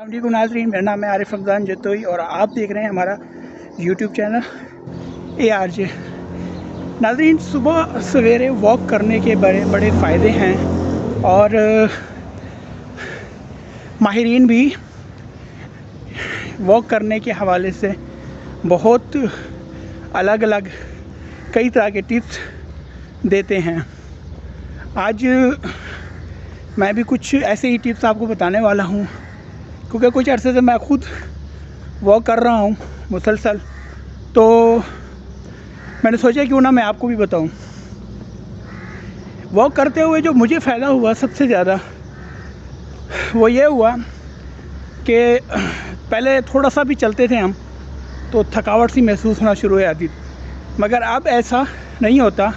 अस्सलाम नाज़रीन, मेरा नाम है आरिफ रमज़ान जतोई और आप देख रहे हैं हमारा यूट्यूब चैनल ARJ। नाज़रीन, सुबह सवेरे वॉक करने के बड़े बड़े फ़ायदे हैं और माहिरीन भी वॉक करने के हवाले से बहुत अलग अलग कई तरह के टिप्स देते हैं। आज मैं भी कुछ ऐसे ही टिप्स आपको बताने वाला हूँ, क्योंकि कुछ अर्से से मैं ख़ुद वॉक कर रहा हूँ मुसलसल, तो मैंने सोचा क्यों ना मैं आपको भी बताऊँ। वॉक करते हुए जो मुझे फ़ायदा हुआ सबसे ज़्यादा वो ये हुआ कि पहले थोड़ा सा भी चलते थे हम तो थकावट सी महसूस होना शुरू हो जाती, मगर अब ऐसा नहीं होता।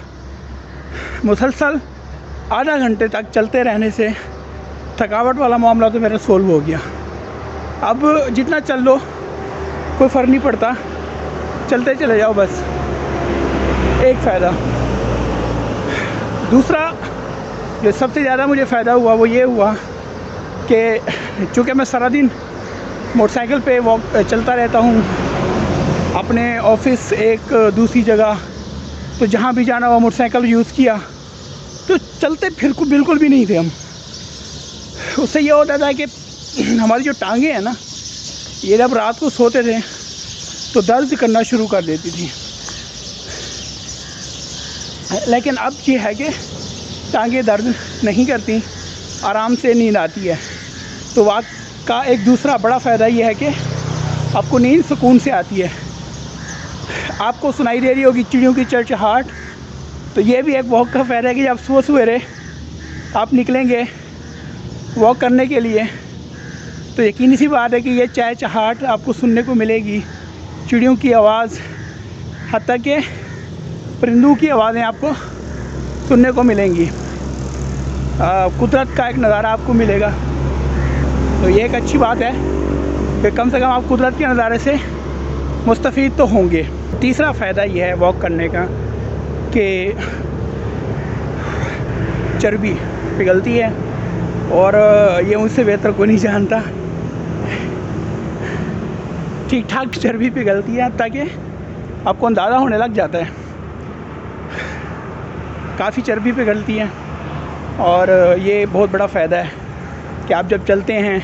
मुसलसल आधा घंटे तक चलते रहने से थकावट वाला मामला तो मेरा सोल्व हो गया। अब जितना चल लो कोई फ़र्क नहीं पड़ता, चलते चले जाओ बस। एक फ़ायदा। दूसरा जो सबसे ज़्यादा मुझे फ़ायदा हुआ वो ये हुआ कि चूँकि मैं सारा दिन मोटरसाइकिल पे वॉक चलता रहता हूँ, अपने ऑफिस एक दूसरी जगह, तो जहाँ भी जाना हुआ मोटरसाइकिल यूज़ किया, तो चलते फिर को बिल्कुल भी नहीं थे हम। उससे ये होता था कि हमारी जो टांगें हैं ना, ये जब रात को सोते थे तो दर्द करना शुरू कर देती थी। लेकिन अब ये है कि टांगें दर्द नहीं करती, आराम से नींद आती है। तो वॉक का एक दूसरा बड़ा फ़ायदा ये है कि आपको नींद सुकून से आती है। आपको सुनाई दे रही होगी चिड़ियों की चहचहाट, तो ये भी एक वॉक का फ़ायदा है कि जब सुबह सवेरे आप निकलेंगे वॉक करने के लिए तो यकीनी सी बात है कि ये चहचहाट आपको सुनने को मिलेगी, चिड़ियों की आवाज़, हत्ता कि परिंदों की आवाज़ें आपको सुनने को मिलेंगी। कुदरत का एक नज़ारा आपको मिलेगा, तो ये एक अच्छी बात है कि कम से कम आप कुदरत के नज़ारे से मुस्तफ़ीद तो होंगे। तीसरा फ़ायदा ये है वॉक करने का कि चर्बी पिघलती है, और ये मुझसे बेहतर कोई नहीं जानता। ठीक ठाक चर्बी पिघलती है ताकि आपको अंदाज़ा होने लग जाता है, काफ़ी चर्बी पिघलती है। और ये बहुत बड़ा फ़ायदा है कि आप जब चलते हैं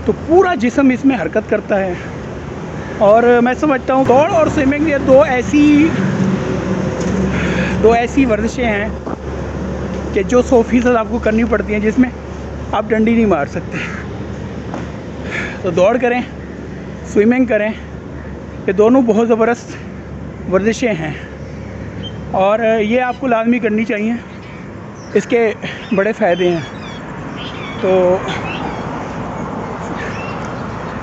तो पूरा जिस्म इसमें हरकत करता है। और मैं समझता हूँ दौड़ और स्विमिंग ये दो ऐसी वर्जिशें हैं कि जो 100% आपको करनी पड़ती हैं, जिसमें आप डंडी नहीं मार सकते। तो दौड़ करें, स्विमिंग करें, ये दोनों बहुत ज़बरदस्त वर्जिशें हैं और ये आपको लाजमी करनी चाहिए। इसके बड़े फ़ायदे हैं। तो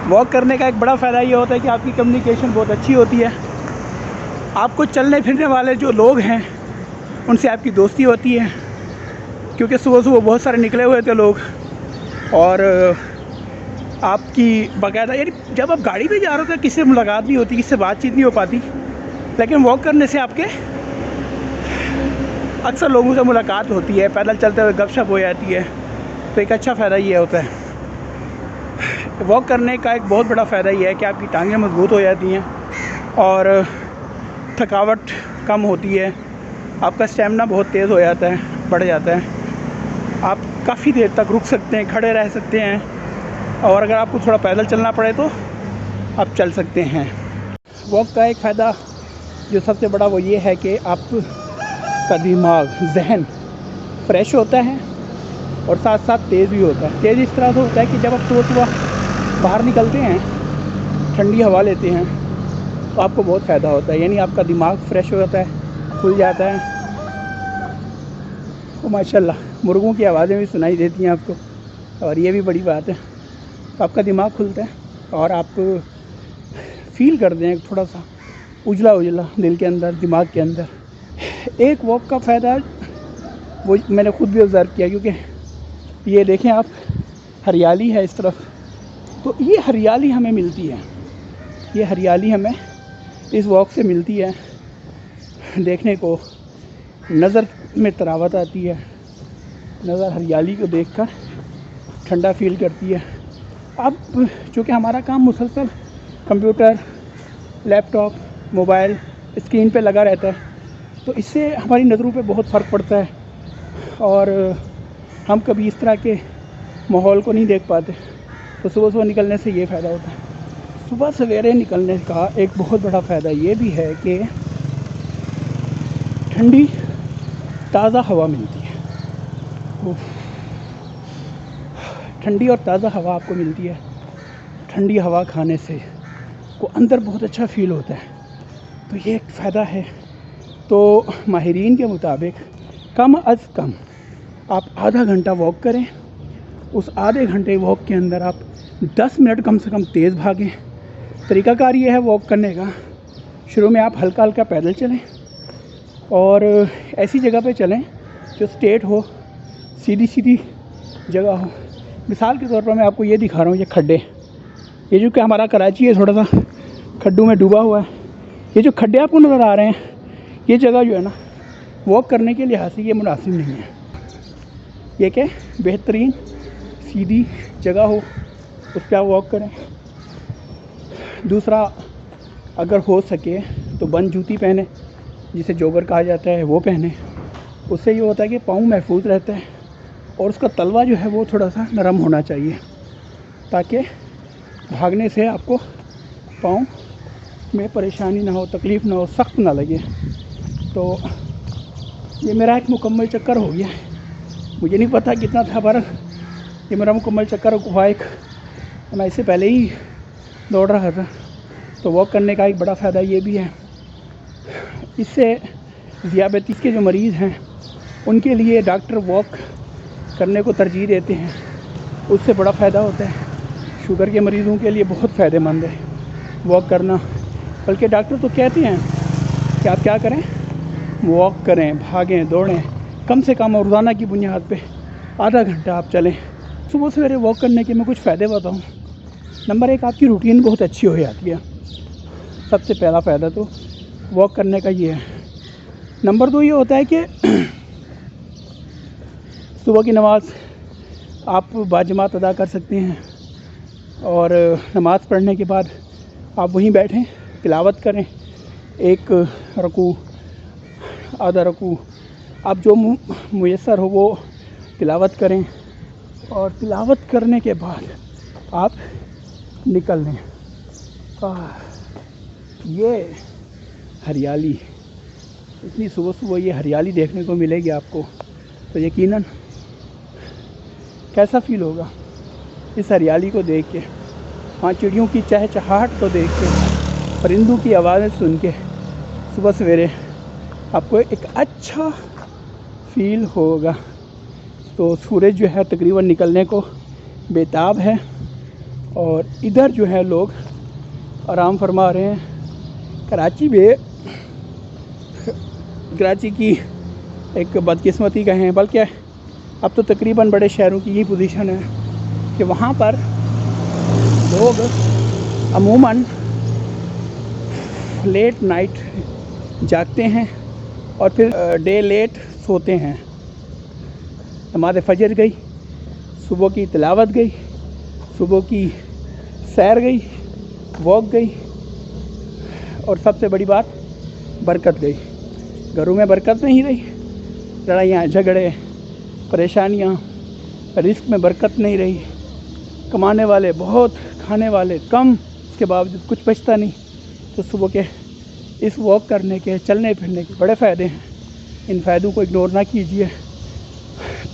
वॉक करने का एक बड़ा फ़ायदा ये होता है कि आपकी कम्युनिकेशन बहुत अच्छी होती है। आपको चलने फिरने वाले जो लोग हैं उनसे आपकी दोस्ती होती है, क्योंकि सुबह सुबह बहुत सारे निकले हुए थे लोग, और आपकी बाकायदा यानी जब आप गाड़ी पे जा रहे हो तो किसी से मुलाकात नहीं होती, किसी से बातचीत नहीं हो पाती, लेकिन वॉक करने से आपके अक्सर लोगों से मुलाकात होती है, पैदल चलते हुए गपशप हो जाती है। तो एक अच्छा फ़ायदा ये होता है। वॉक करने का एक बहुत बड़ा फ़ायदा ये है कि आपकी टांगें मजबूत हो जाती हैं और थकावट कम होती है, आपका स्टेमिना बहुत तेज़ हो जाता है, बढ़ जाता है। आप काफ़ी देर तक रुक सकते हैं, खड़े रह सकते हैं, और अगर आपको थोड़ा पैदल चलना पड़े तो आप चल सकते हैं। वॉक का एक फ़ायदा जो सबसे बड़ा वो ये है कि आपका दिमाग, जहन फ्रेश होता है और साथ साथ तेज़ भी होता है। तेज़ इस तरह से होता है कि जब आप सुबह सुबह बाहर निकलते हैं, ठंडी हवा लेते हैं, तो आपको बहुत फ़ायदा होता है। यानी आपका दिमाग फ्रेश हो जाता है, खुल जाता है। तो माशाल्लाह मुर्गों की आवाज़ें भी सुनाई देती हैं आपको, और ये भी बड़ी बात है। तो आपका दिमाग खुलता है और आप फील करते हैं थोड़ा सा उजला उजला दिल के अंदर, दिमाग के अंदर। एक वॉक का फ़ायदा वो मैंने ख़ुद भी ऑब्ज़र्व किया, क्योंकि ये देखें आप, हरियाली है इस तरफ, तो ये हरियाली हमें मिलती है, ये हरियाली हमें इस वॉक से मिलती है। देखने को नज़र में तरावत आती है, नज़र हरियाली को देखकर ठंडा फील करती है, अब चूँकि हमारा काम मुसलसल कंप्यूटर, लैपटॉप, मोबाइल स्क्रीन पे लगा रहता है, तो इससे हमारी नज़रों पे बहुत फ़र्क पड़ता है और हम कभी इस तरह के माहौल को नहीं देख पाते। तो सुबह सुबह निकलने से ये फ़ायदा होता है। सुबह सवेरे निकलने का एक बहुत बड़ा फ़ायदा ये भी है कि ठंडी ताज़ा हवा मिलती है। ठंडी और ताज़ा हवा आपको मिलती है। ठंडी हवा खाने से को अंदर बहुत अच्छा फ़ील होता है, तो ये एक फ़ायदा है। तो माहिरीन के मुताबिक कम अज़ कम आप आधा घंटा वॉक करें। उस आधे घंटे वॉक के अंदर आप 10 मिनट कम से कम तेज़ भागें। तरीक़ाकार ये है वॉक करने का, शुरू में आप हल्का हल्का पैदल चलें और ऐसी जगह पे चलें जो स्ट्रेट हो, सीधी सीधी जगह हो। मिसाल के तौर पर मैं आपको ये दिखा रहा हूँ, ये खड्डे, ये जो कि हमारा कराची है थोड़ा सा खड्डों में डूबा हुआ है। ये जो खड्डे आपको नज़र आ रहे हैं, ये जगह जो है ना वॉक करने के लिहाज से ये मुनासिब नहीं है। ये कि बेहतरीन सीधी जगह हो उस पर आप वॉक करें। दूसरा, अगर हो सके तो बंद जूती पहने, जिसे जॉगर कहा जाता है, वो पहने। उससे ये होता है कि पाँव महफूज रहता है और उसका तलवा जो है वो थोड़ा सा नरम होना चाहिए, ताकि भागने से आपको पाँव में परेशानी ना हो, तकलीफ़ ना हो, सख्त ना लगे। तो ये मेरा एक मुकम्मल चक्कर हो गया। मुझे नहीं पता कितना था, पर ये मेरा मुकम्मल चक्कर हुआ एक। मैं इससे पहले ही दौड़ रहा था। तो वॉक करने का एक बड़ा फ़ायदा ये भी है, इससे ज़ियाबतीस के जो मरीज़ हैं उनके लिए डॉक्टर वॉक करने को तरजीह देते हैं। उससे बड़ा फ़ायदा होता है। शुगर के मरीज़ों के लिए बहुत फ़ायदेमंद है वॉक करना। बल्कि डॉक्टर तो कहते हैं कि आप क्या करें, वॉक करें, भागें, दौड़ें, कम से कम रोज़ाना की बुनियाद पे आधा घंटा आप चलें। सुबह सवेरे वॉक करने के मैं कुछ फ़ायदे बताऊं। नंबर 1, आपकी रूटीन बहुत अच्छी हो जाती है। सबसे पहला फ़ायदा तो वॉक करने का ये है। नंबर 2 ये होता है कि सुबह की नमाज़ आप बाजमात अदा कर सकते हैं और नमाज़ पढ़ने के बाद आप वहीं बैठें, तिलावत करें, एक रकू, आधा रकू, आप जो मुयस्सर हो वो तिलावत करें और तिलावत करने के बाद आप निकल लें। ये हरियाली, इतनी सुबह सुबह ये हरियाली देखने को मिलेगी आपको, तो यकीनन कैसा फ़ील होगा इस हरियाली को देख के, वहाँ चिड़ियों की चहचहाहट को देख के, परिंदों की आवाज़ें सुन के सुबह सवेरे आपको एक अच्छा फ़ील होगा। तो सूरज जो है तकरीबन निकलने को बेताब है और इधर जो है लोग आराम फरमा रहे हैं। कराची की एक बदकिस्मती कहें, बल्कि अब तो तकरीबन बड़े शहरों की यही पोजीशन है कि वहाँ पर लोग अमूमन लेट नाइट जागते हैं और फिर डे लेट सोते हैं। नमाज़ फजर गई, सुबह की तिलावत गई, सुबह की सैर गई, वॉक गई और सबसे बड़ी बात बरकत गई। घरों में बरकत नहीं रही, लड़ाइयाँ, झगड़े, परेशानियाँ, रिस्क में बरकत नहीं रही। कमाने वाले बहुत, खाने वाले कम, इसके बावजूद कुछ बचता नहीं। तो सुबह के इस वॉक करने के, चलने फिरने के बड़े फ़ायदे हैं। इन फ़ायदों को इग्नोर ना कीजिए।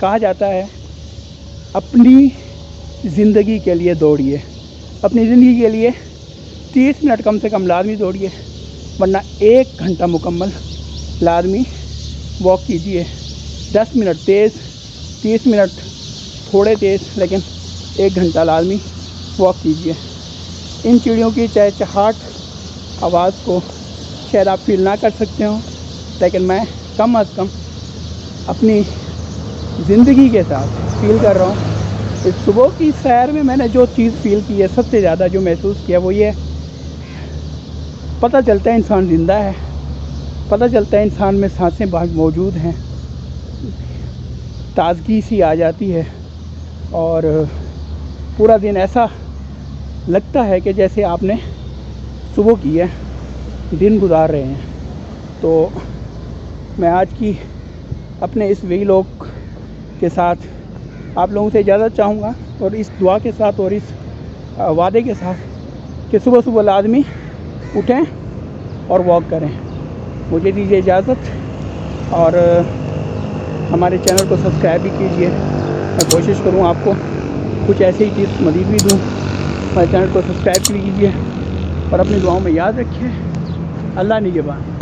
कहा जाता है अपनी ज़िंदगी के लिए दौड़िए, अपनी ज़िंदगी के लिए 30 मिनट कम से कम लाजमी दौड़िए, वरना 1 घंटा मुकम्मल लाजमी वॉक कीजिए। 10 मिनट तेज़, 30 मिनट थोड़े तेज़, लेकिन 1 घंटा लाजमी वॉक कीजिए। इन चिड़ियों की चहचहाट आवाज़ को शायद आप फील ना कर सकते हो, लेकिन मैं कम अज़ कम अपनी ज़िंदगी के साथ फील कर रहा हूँ। इस सुबह की सैर में मैंने जो चीज़ फील की है, सबसे ज़्यादा जो महसूस किया वो ये, पता चलता है इंसान ज़िंदा है, पता चलता है इंसान में सांसें मौजूद हैं, ताज़गी सी आ जाती है और पूरा दिन ऐसा लगता है कि जैसे आपने सुबह की है, दिन गुजार रहे हैं। तो मैं आज की अपने इस व्लॉग के साथ आप लोगों से इजाज़त चाहूँगा, और इस दुआ के साथ और इस वादे के साथ कि सुबह सुबह लाजमी उठें और वॉक करें। मुझे दीजिए इजाज़त, और हमारे चैनल को सब्सक्राइब भी कीजिए। मैं कोशिश करूँ आपको कुछ ऐसे ही टिप्स मज़ीद भी दूँ। हमारे चैनल को सब्सक्राइब भी कीजिए और अपनी दुआओं में याद रखिए। अल्लाह निगहबान।